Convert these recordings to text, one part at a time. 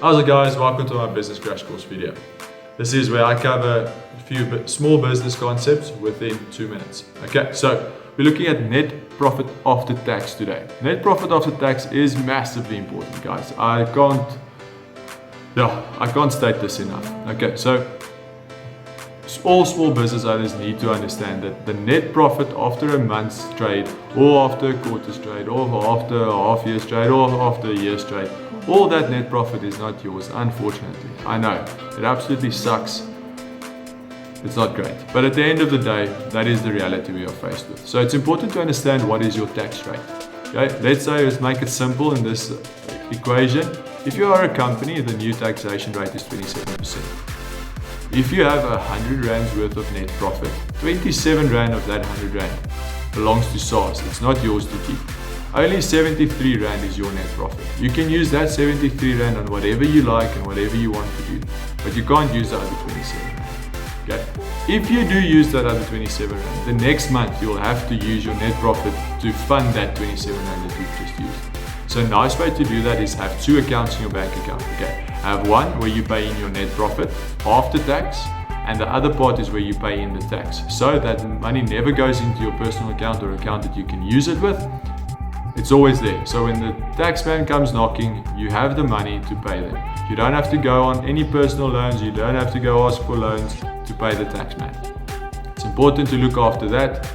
How's it guys, welcome to my business crash course video. This is where I cover a few small business concepts within 2 minutes. Okay, so we're looking at net profit after tax today. Net profit after tax is massively important, guys. I can't state this enough. Okay, so all small business owners need to understand that the net profit after a month's trade, or after a quarter's trade, or after a half year's trade, or after a year's trade, all that net profit is not yours, unfortunately. I know, it absolutely sucks. It's not great. But at the end of the day, that is the reality we are faced with. So it's important to understand what is your tax rate. Okay, let's make it simple in this equation. If you are a company, the new taxation rate is 27%. If you have 100 Rands worth of net profit, 27 Rand of that 100 Rand belongs to SARS. It's not yours to keep. Only 73 Rand is your net profit. You can use that 73 Rand on whatever you like and whatever you want to do, but you can't use the other 27 Rand. Okay? If you do use that other 27 Rand, the next month you'll have to use your net profit to fund that 27 Rand that you've just used. So a nice way to do that is have two accounts in your bank account. Okay, have one where you pay in your net profit after tax, and the other part is where you pay in the tax, so that the money never goes into your personal account or account that you can use it with. It's always there. So when the tax man comes knocking, you have the money to pay them. You don't have to go on any personal loans. You don't have to go ask for loans to pay the tax man. It's important to look after that.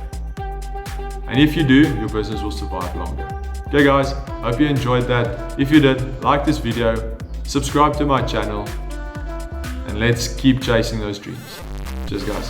And if you do, your business will survive longer. Okay guys, hope you enjoyed that. If you did, like this video, subscribe to my channel, and let's keep chasing those dreams. Cheers guys.